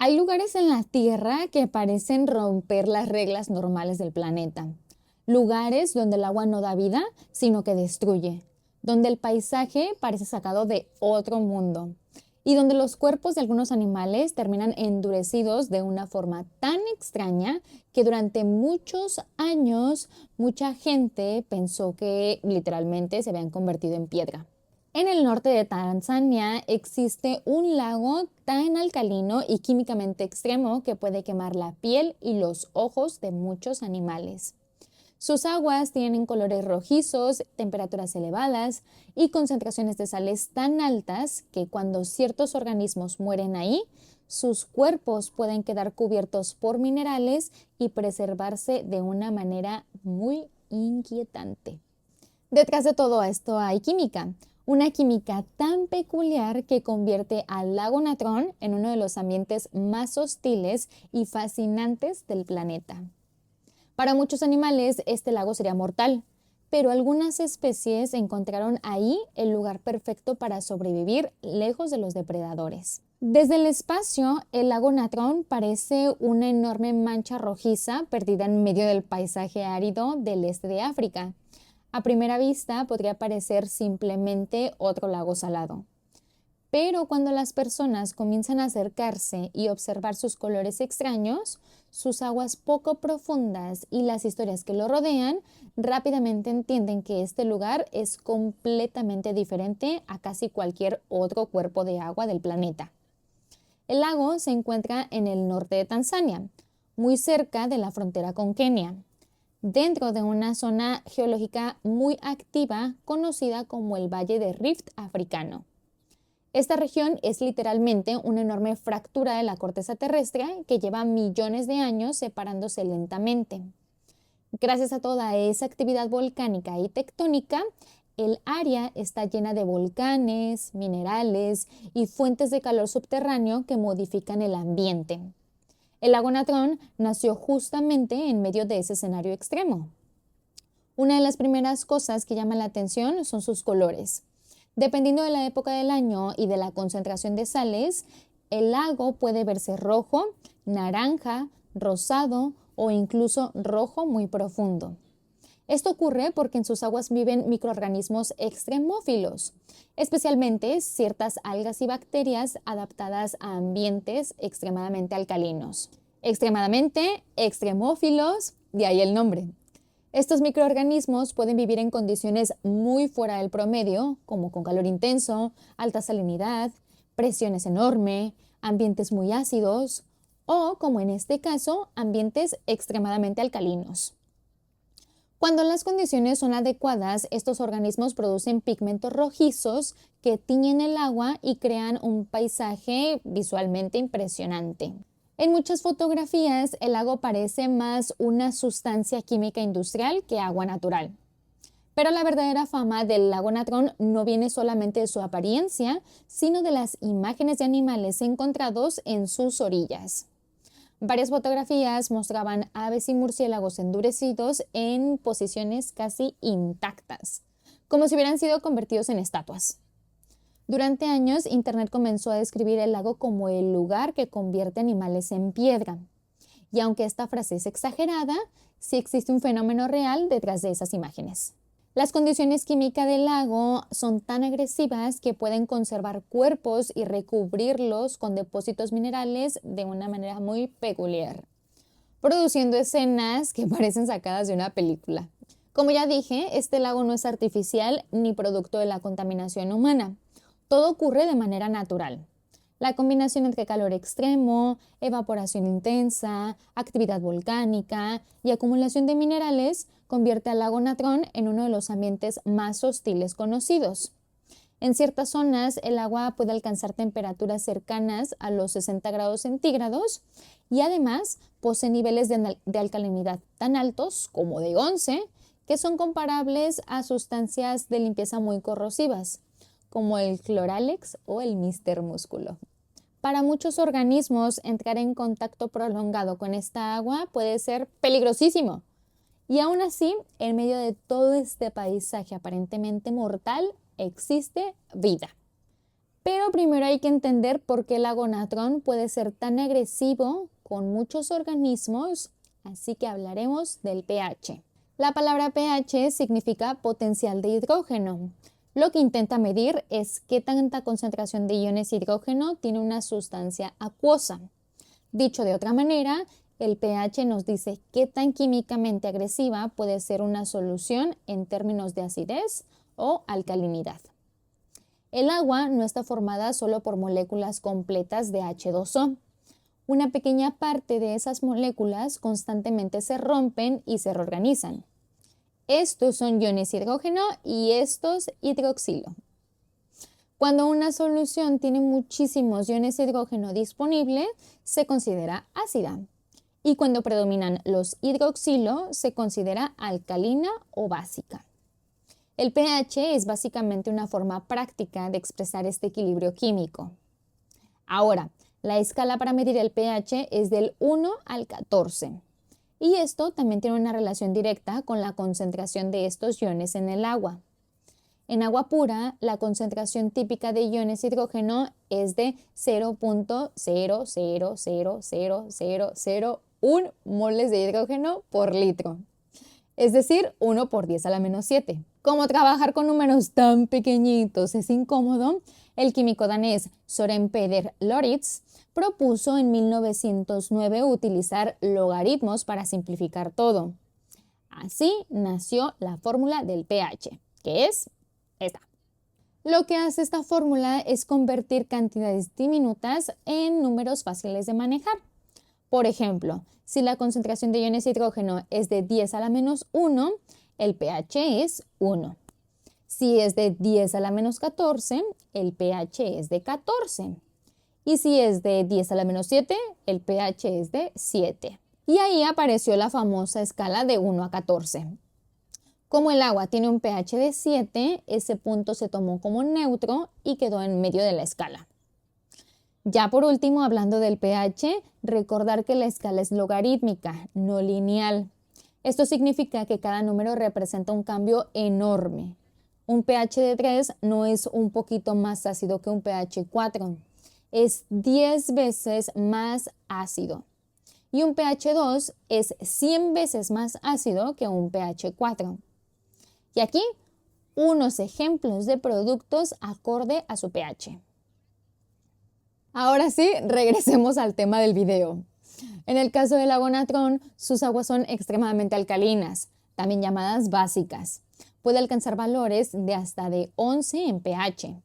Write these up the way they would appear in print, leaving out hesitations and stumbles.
Hay lugares en la Tierra que parecen romper las reglas normales del planeta. Lugares donde el agua no da vida, sino que destruye. Donde el paisaje parece sacado de otro mundo. Y donde los cuerpos de algunos animales terminan endurecidos de una forma tan extraña que durante muchos años mucha gente pensó que literalmente se habían convertido en piedra. En el norte de Tanzania existe un lago tan alcalino y químicamente extremo que puede quemar la piel y los ojos de muchos animales. Sus aguas tienen colores rojizos, temperaturas elevadas y concentraciones de sales tan altas que cuando ciertos organismos mueren ahí, sus cuerpos pueden quedar cubiertos por minerales y preservarse de una manera muy inquietante. Detrás de todo esto hay química, una química tan peculiar que convierte al lago Natrón en uno de los ambientes más hostiles y fascinantes del planeta. Para muchos animales este lago sería mortal, pero algunas especies encontraron ahí el lugar perfecto para sobrevivir lejos de los depredadores. Desde el espacio, el lago Natrón parece una enorme mancha rojiza perdida en medio del paisaje árido del este de África. A primera vista podría parecer simplemente otro lago salado. Pero cuando las personas comienzan a acercarse y observar sus colores extraños, sus aguas poco profundas y las historias que lo rodean, rápidamente entienden que este lugar es completamente diferente a casi cualquier otro cuerpo de agua del planeta. El lago se encuentra en el norte de Tanzania, muy cerca de la frontera con Kenia, dentro de una zona geológica muy activa conocida como el Valle de Rift africano. Esta región es literalmente una enorme fractura de la corteza terrestre que lleva millones de años separándose lentamente. Gracias a toda esa actividad volcánica y tectónica, el área está llena de volcanes, minerales y fuentes de calor subterráneo que modifican el ambiente. El lago Natrón nació justamente en medio de ese escenario extremo. Una de las primeras cosas que llama la atención son sus colores. Dependiendo de la época del año y de la concentración de sales, el lago puede verse rojo, naranja, rosado o incluso rojo muy profundo. Esto ocurre porque en sus aguas viven microorganismos extremófilos, especialmente ciertas algas y bacterias adaptadas a ambientes extremadamente alcalinos. Extremadamente extremófilos, de ahí el nombre. Estos microorganismos pueden vivir en condiciones muy fuera del promedio, como con calor intenso, alta salinidad, presiones enormes, ambientes muy ácidos o, como en este caso, ambientes extremadamente alcalinos. Cuando las condiciones son adecuadas, estos organismos producen pigmentos rojizos que tiñen el agua y crean un paisaje visualmente impresionante. En muchas fotografías, el lago parece más una sustancia química industrial que agua natural. Pero la verdadera fama del lago Natrón no viene solamente de su apariencia, sino de las imágenes de animales encontrados en sus orillas. Varias fotografías mostraban aves y murciélagos endurecidos en posiciones casi intactas, como si hubieran sido convertidos en estatuas. Durante años, Internet comenzó a describir el lago como el lugar que convierte animales en piedra. Y aunque esta frase es exagerada, sí existe un fenómeno real detrás de esas imágenes. Las condiciones químicas del lago son tan agresivas que pueden conservar cuerpos y recubrirlos con depósitos minerales de una manera muy peculiar, produciendo escenas que parecen sacadas de una película. Como ya dije, este lago no es artificial ni producto de la contaminación humana. Todo ocurre de manera natural. La combinación entre calor extremo, evaporación intensa, actividad volcánica y acumulación de minerales convierte al lago Natrón en uno de los ambientes más hostiles conocidos. En ciertas zonas, el agua puede alcanzar temperaturas cercanas a los 60 grados centígrados y además posee niveles de alcalinidad tan altos como de 11, que son comparables a sustancias de limpieza muy corrosivas, como el cloralex o el Mister Músculo. Para muchos organismos, entrar en contacto prolongado con esta agua puede ser peligrosísimo. Y aún así, en medio de todo este paisaje aparentemente mortal, existe vida. Pero primero hay que entender por qué el lago Natron puede ser tan agresivo con muchos organismos, así que hablaremos del pH. La palabra pH significa potencial de hidrógeno. Lo que intenta medir es qué tanta concentración de iones de hidrógeno tiene una sustancia acuosa. Dicho de otra manera, el pH nos dice qué tan químicamente agresiva puede ser una solución en términos de acidez o alcalinidad. El agua no está formada solo por moléculas completas de H2O. Una pequeña parte de esas moléculas constantemente se rompen y se reorganizan. Estos son iones de hidrógeno y estos hidroxilo. Cuando una solución tiene muchísimos iones de hidrógeno disponibles, se considera ácida. Y cuando predominan los hidroxilo, se considera alcalina o básica. El pH es básicamente una forma práctica de expresar este equilibrio químico. Ahora, la escala para medir el pH es del 1 al 14. Y esto también tiene una relación directa con la concentración de estos iones en el agua. En agua pura, la concentración típica de iones de hidrógeno es de 0.000001 moles de hidrógeno por litro, es decir, 1 por 10 a la menos 7. Como trabajar con números tan pequeñitos es incómodo, el químico danés Søren Peder Lauritz propuso en 1909 utilizar logaritmos para simplificar todo. Así nació la fórmula del pH, que es esta. Lo que hace esta fórmula es convertir cantidades diminutas en números fáciles de manejar. Por ejemplo, si la concentración de iones de hidrógeno es de 10 a la menos 1, el pH es 1. Si es de 10 a la menos 14, el pH es de 14. Y si es de 10 a la menos 7, el pH es de 7. Y ahí apareció la famosa escala de 1 a 14. Como el agua tiene un pH de 7, ese punto se tomó como neutro y quedó en medio de la escala. Ya por último, hablando del pH, recordar que la escala es logarítmica, no lineal. Esto significa que cada número representa un cambio enorme. Un pH de 3 no es un poquito más ácido que un pH 4. Es 10 veces más ácido. Y un pH 2 es 100 veces más ácido que un pH 4. Y aquí, unos ejemplos de productos acorde a su pH. Ahora sí, regresemos al tema del video. En el caso del lago Natron, sus aguas son extremadamente alcalinas, también llamadas básicas. Puede alcanzar valores de hasta de 11 en pH.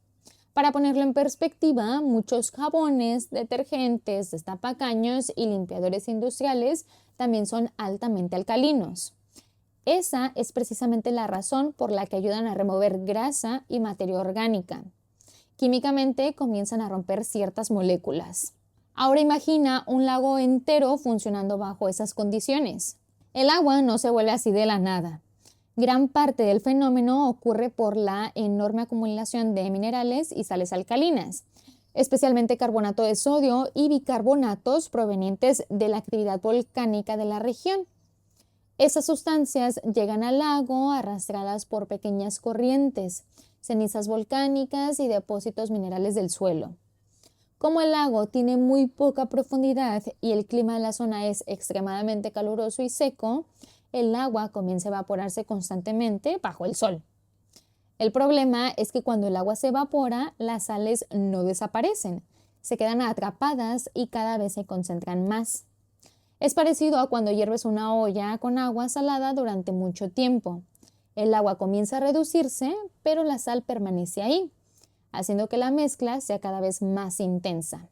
Para ponerlo en perspectiva, muchos jabones, detergentes, destapacaños y limpiadores industriales también son altamente alcalinos. Esa es precisamente la razón por la que ayudan a remover grasa y materia orgánica. Químicamente comienzan a romper ciertas moléculas. Ahora imagina un lago entero funcionando bajo esas condiciones. El agua no se vuelve así de la nada. Gran parte del fenómeno ocurre por la enorme acumulación de minerales y sales alcalinas, especialmente carbonato de sodio y bicarbonatos provenientes de la actividad volcánica de la región. Esas sustancias llegan al lago arrastradas por pequeñas corrientes, cenizas volcánicas y depósitos minerales del suelo. Como el lago tiene muy poca profundidad y el clima de la zona es extremadamente caluroso y seco, el agua comienza a evaporarse constantemente bajo el sol. El problema es que cuando el agua se evapora, las sales no desaparecen, se quedan atrapadas y cada vez se concentran más. Es parecido a cuando hierves una olla con agua salada durante mucho tiempo. El agua comienza a reducirse, pero la sal permanece ahí, haciendo que la mezcla sea cada vez más intensa.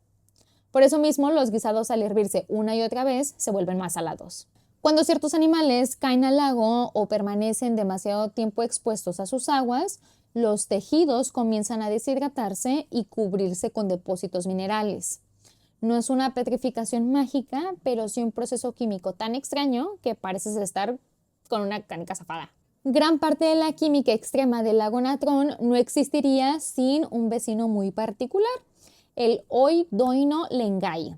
Por eso mismo, los guisados al hervirse una y otra vez se vuelven más salados. Cuando ciertos animales caen al lago o permanecen demasiado tiempo expuestos a sus aguas, los tejidos comienzan a deshidratarse y cubrirse con depósitos minerales. No es una petrificación mágica, pero sí un proceso químico tan extraño que pareces estar con una canica zafada. Gran parte de la química extrema del lago Natron no existiría sin un vecino muy particular, el Oi Doino Lengai,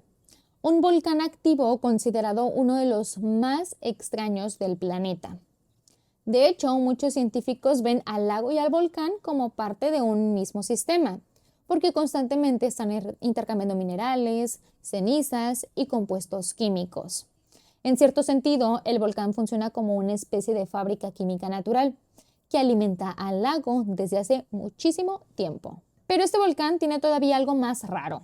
un volcán activo considerado uno de los más extraños del planeta. De hecho, muchos científicos ven al lago y al volcán como parte de un mismo sistema, porque constantemente están intercambiando minerales, cenizas y compuestos químicos. En cierto sentido, el volcán funciona como una especie de fábrica química natural que alimenta al lago desde hace muchísimo tiempo. Pero este volcán tiene todavía algo más raro.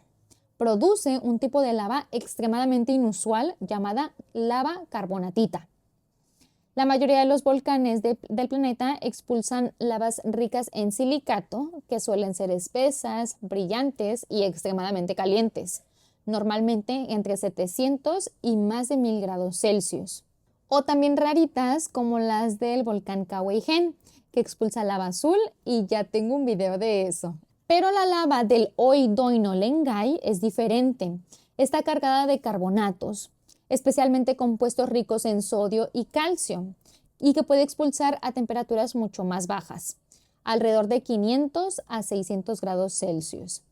Produce un tipo de lava extremadamente inusual llamada lava carbonatita. La mayoría de los volcanes del planeta expulsan lavas ricas en silicato, que suelen ser espesas, brillantes y extremadamente calientes, normalmente entre 700 y más de 1000 grados Celsius. O también raritas como las del volcán Kahuayhén, que expulsa lava azul, y ya tengo un video de eso. Pero la lava del Oi-Doi-no-Lengai es diferente. Está cargada de carbonatos, especialmente compuestos ricos en sodio y calcio, y que puede expulsar a temperaturas mucho más bajas, alrededor de 500 a 600 grados Celsius.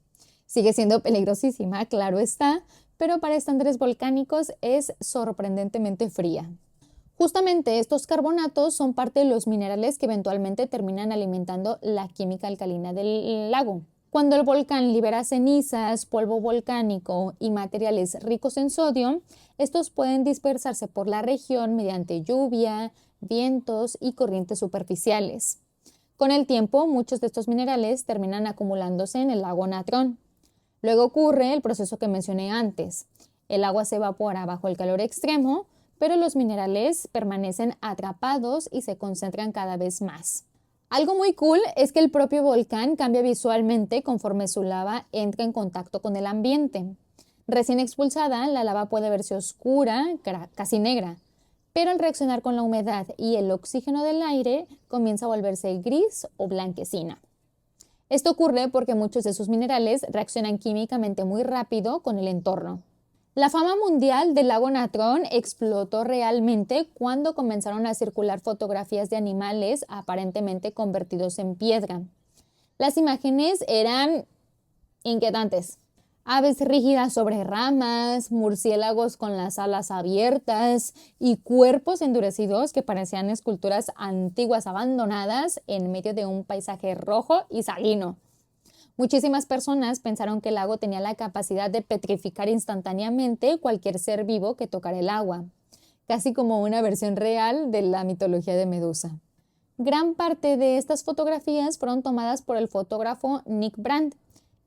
Sigue siendo peligrosísima, claro está, pero para estándares volcánicos es sorprendentemente fría. Justamente estos carbonatos son parte de los minerales que eventualmente terminan alimentando la química alcalina del lago. Cuando el volcán libera cenizas, polvo volcánico y materiales ricos en sodio, estos pueden dispersarse por la región mediante lluvia, vientos y corrientes superficiales. Con el tiempo, muchos de estos minerales terminan acumulándose en el lago Natrón. Luego ocurre el proceso que mencioné antes. El agua se evapora bajo el calor extremo, pero los minerales permanecen atrapados y se concentran cada vez más. Algo muy cool es que el propio volcán cambia visualmente conforme su lava entra en contacto con el ambiente. Recién expulsada, la lava puede verse oscura, casi negra, pero al reaccionar con la humedad y el oxígeno del aire, comienza a volverse gris o blanquecina. Esto ocurre porque muchos de sus minerales reaccionan químicamente muy rápido con el entorno. La fama mundial del lago Natrón explotó realmente cuando comenzaron a circular fotografías de animales aparentemente convertidos en piedra. Las imágenes eran inquietantes. Aves rígidas sobre ramas, murciélagos con las alas abiertas y cuerpos endurecidos que parecían esculturas antiguas abandonadas en medio de un paisaje rojo y salino. Muchísimas personas pensaron que el lago tenía la capacidad de petrificar instantáneamente cualquier ser vivo que tocara el agua, casi como una versión real de la mitología de Medusa. Gran parte de estas fotografías fueron tomadas por el fotógrafo Nick Brandt,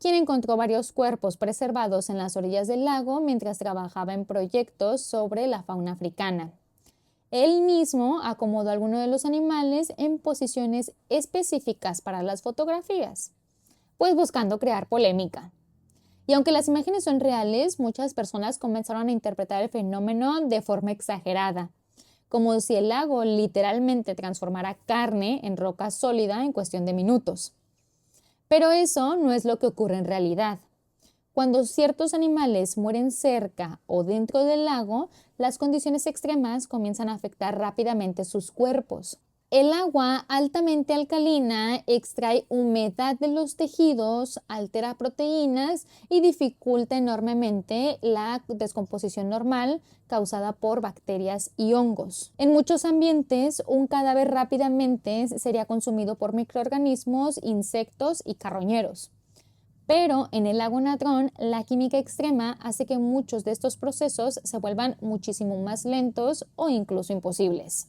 quien encontró varios cuerpos preservados en las orillas del lago mientras trabajaba en proyectos sobre la fauna africana. Él mismo acomodó a algunos de los animales en posiciones específicas para las fotografías, pues buscando crear polémica. Y aunque las imágenes son reales, muchas personas comenzaron a interpretar el fenómeno de forma exagerada, como si el lago literalmente transformara carne en roca sólida en cuestión de minutos. Pero eso no es lo que ocurre en realidad. Cuando ciertos animales mueren cerca o dentro del lago, las condiciones extremas comienzan a afectar rápidamente sus cuerpos. El agua altamente alcalina extrae humedad de los tejidos, altera proteínas y dificulta enormemente la descomposición normal causada por bacterias y hongos. En muchos ambientes, un cadáver rápidamente sería consumido por microorganismos, insectos y carroñeros. Pero en el lago Natrón, la química extrema hace que muchos de estos procesos se vuelvan muchísimo más lentos o incluso imposibles.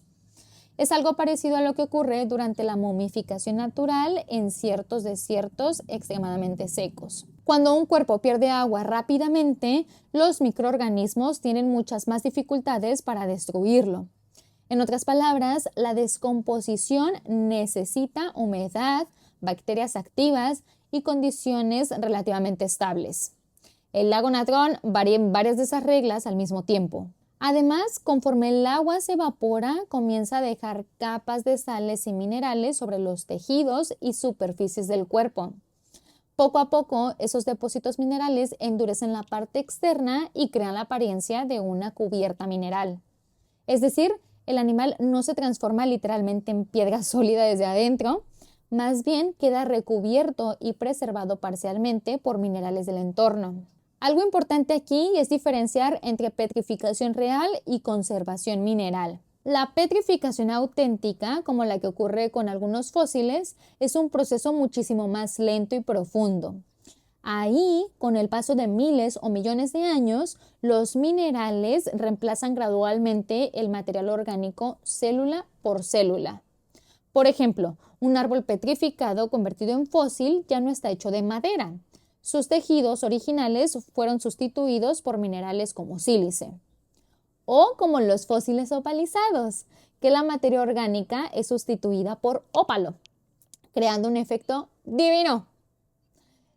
Es algo parecido a lo que ocurre durante la momificación natural en ciertos desiertos extremadamente secos. Cuando un cuerpo pierde agua rápidamente, los microorganismos tienen muchas más dificultades para destruirlo. En otras palabras, la descomposición necesita humedad, bacterias activas y condiciones relativamente estables. El lago Natrón varía en varias de esas reglas al mismo tiempo. Además, conforme el agua se evapora, comienza a dejar capas de sales y minerales sobre los tejidos y superficies del cuerpo. Poco a poco, esos depósitos minerales endurecen la parte externa y crean la apariencia de una cubierta mineral. Es decir, el animal no se transforma literalmente en piedra sólida desde adentro, más bien queda recubierto y preservado parcialmente por minerales del entorno. Algo importante aquí es diferenciar entre petrificación real y conservación mineral. La petrificación auténtica, como la que ocurre con algunos fósiles, es un proceso muchísimo más lento y profundo. Ahí, con el paso de miles o millones de años, los minerales reemplazan gradualmente el material orgánico célula por célula. Por ejemplo, un árbol petrificado convertido en fósil ya no está hecho de madera. Sus tejidos originales fueron sustituidos por minerales como sílice. O como los fósiles opalizados, que la materia orgánica es sustituida por ópalo, creando un efecto divino.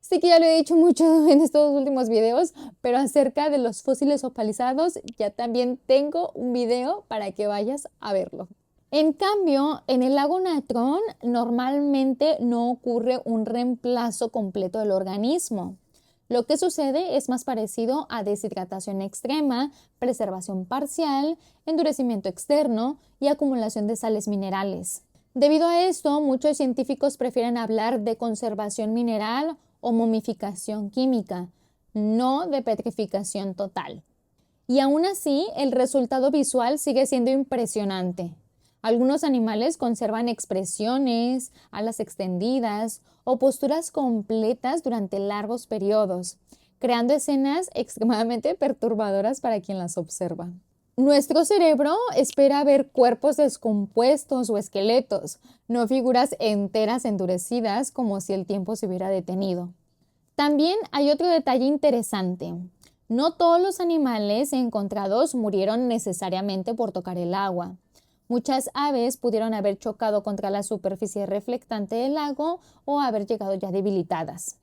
Sí que ya lo he dicho mucho en estos últimos videos, pero acerca de los fósiles opalizados ya también tengo un video para que vayas a verlo. En cambio, en el lago Natron normalmente no ocurre un reemplazo completo del organismo. Lo que sucede es más parecido a deshidratación extrema, preservación parcial, endurecimiento externo y acumulación de sales minerales. Debido a esto, muchos científicos prefieren hablar de conservación mineral o momificación química, no de petrificación total. Y aún así, el resultado visual sigue siendo impresionante. Algunos animales conservan expresiones, alas extendidas o posturas completas durante largos periodos, creando escenas extremadamente perturbadoras para quien las observa. Nuestro cerebro espera ver cuerpos descompuestos o esqueletos, no figuras enteras endurecidas como si el tiempo se hubiera detenido. También hay otro detalle interesante. No todos los animales encontrados murieron necesariamente por tocar el agua. Muchas aves pudieron haber chocado contra la superficie reflectante del lago o haber llegado ya debilitadas.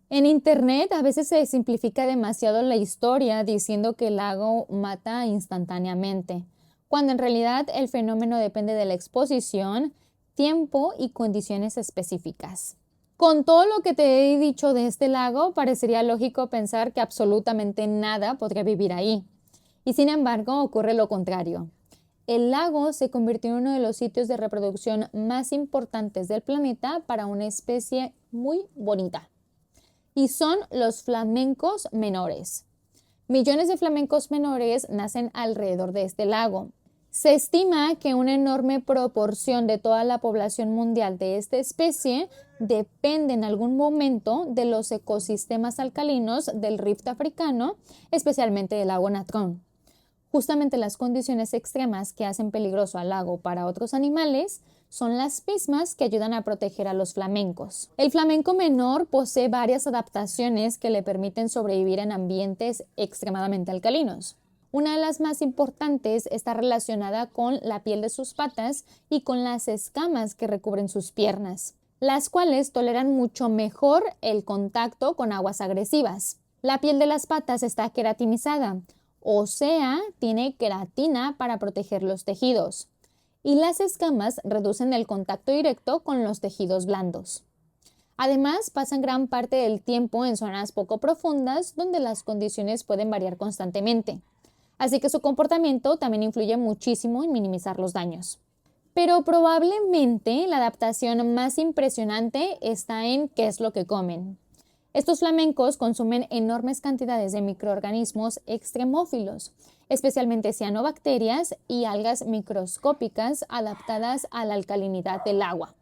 En Internet a veces se simplifica demasiado la historia diciendo que el lago mata instantáneamente, cuando en realidad el fenómeno depende de la exposición, tiempo y condiciones específicas. Con todo lo que te he dicho de este lago, parecería lógico pensar que absolutamente nada podría vivir ahí. Y sin embargo, ocurre lo contrario. El lago se convirtió en uno de los sitios de reproducción más importantes del planeta para una especie muy bonita. Y son los flamencos menores. Millones de flamencos menores nacen alrededor de este lago. Se estima que una enorme proporción de toda la población mundial de esta especie depende en algún momento de los ecosistemas alcalinos del Rift africano, especialmente del lago Natron. Justamente las condiciones extremas que hacen peligroso al lago para otros animales son las mismas que ayudan a proteger a los flamencos. El flamenco menor posee varias adaptaciones que le permiten sobrevivir en ambientes extremadamente alcalinos. Una de las más importantes está relacionada con la piel de sus patas y con las escamas que recubren sus piernas, las cuales toleran mucho mejor el contacto con aguas agresivas. La piel de las patas está queratinizada, o sea, tiene queratina para proteger los tejidos, y las escamas reducen el contacto directo con los tejidos blandos. Además, pasan gran parte del tiempo en zonas poco profundas donde las condiciones pueden variar constantemente, así que su comportamiento también influye muchísimo en minimizar los daños. Pero probablemente la adaptación más impresionante está en qué es lo que comen. Estos flamencos consumen enormes cantidades de microorganismos extremófilos, especialmente cianobacterias y algas microscópicas adaptadas a la alcalinidad del agua.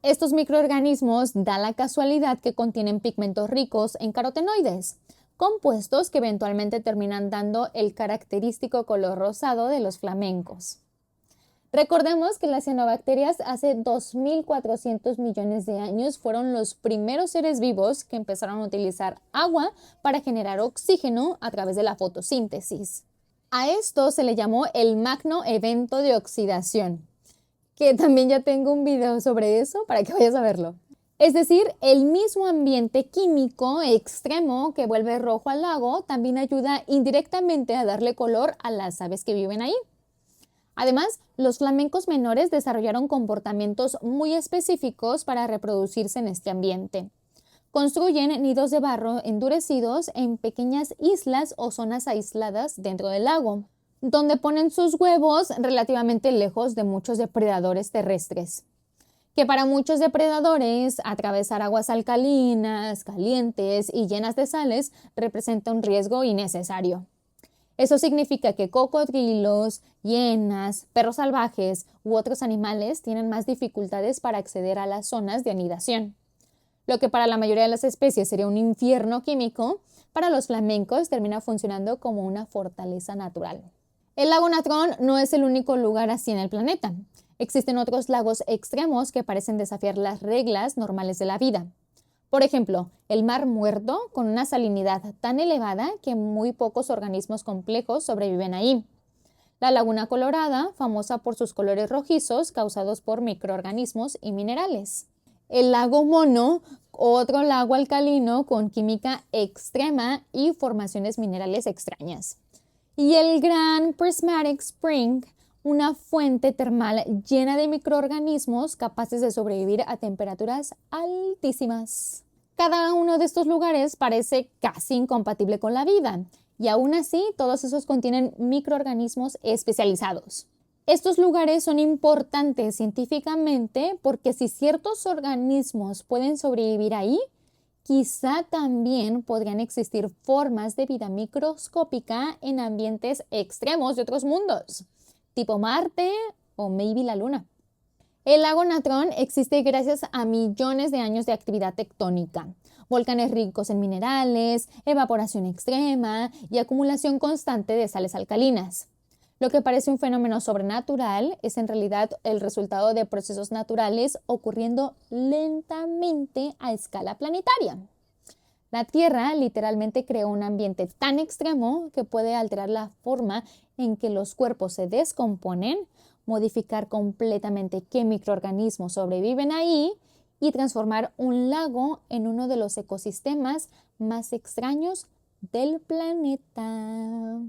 Estos microorganismos da la casualidad que contienen pigmentos ricos en carotenoides, compuestos que eventualmente terminan dando el característico color rosado de los flamencos. Recordemos que las cianobacterias hace 2.400 millones de años fueron los primeros seres vivos que empezaron a utilizar agua para generar oxígeno a través de la fotosíntesis. A esto se le llamó el magno evento de oxidación, que también ya tengo un video sobre eso para que vayas a verlo. Es decir, el mismo ambiente químico extremo que vuelve rojo al lago también ayuda indirectamente a darle color a las aves que viven ahí. Además, los flamencos menores desarrollaron comportamientos muy específicos para reproducirse en este ambiente. Construyen nidos de barro endurecidos en pequeñas islas o zonas aisladas dentro del lago, donde ponen sus huevos relativamente lejos de muchos depredadores terrestres. Que para muchos depredadores, atravesar aguas alcalinas, calientes y llenas de sales representa un riesgo innecesario. Eso significa que cocodrilos, hienas, perros salvajes u otros animales tienen más dificultades para acceder a las zonas de anidación. Lo que para la mayoría de las especies sería un infierno químico, para los flamencos termina funcionando como una fortaleza natural. El lago Natron no es el único lugar así en el planeta. Existen otros lagos extremos que parecen desafiar las reglas normales de la vida. Por ejemplo, el Mar Muerto, con una salinidad tan elevada que muy pocos organismos complejos sobreviven ahí. La Laguna Colorada, famosa por sus colores rojizos causados por microorganismos y minerales. El lago Mono, otro lago alcalino con química extrema y formaciones minerales extrañas. Y el Gran Prismatic Spring, una fuente termal llena de microorganismos capaces de sobrevivir a temperaturas altísimas. Cada uno de estos lugares parece casi incompatible con la vida, y aún así todos esos contienen microorganismos especializados. Estos lugares son importantes científicamente porque si ciertos organismos pueden sobrevivir ahí, quizá también podrían existir formas de vida microscópica en ambientes extremos de otros mundos, tipo Marte o maybe la Luna. El lago Natron existe gracias a millones de años de actividad tectónica, volcanes ricos en minerales, evaporación extrema y acumulación constante de sales alcalinas. Lo que parece un fenómeno sobrenatural es en realidad el resultado de procesos naturales ocurriendo lentamente a escala planetaria. La Tierra literalmente creó un ambiente tan extremo que puede alterar la forma en que los cuerpos se descomponen, modificar completamente qué microorganismos sobreviven ahí y transformar un lago en uno de los ecosistemas más extraños del planeta.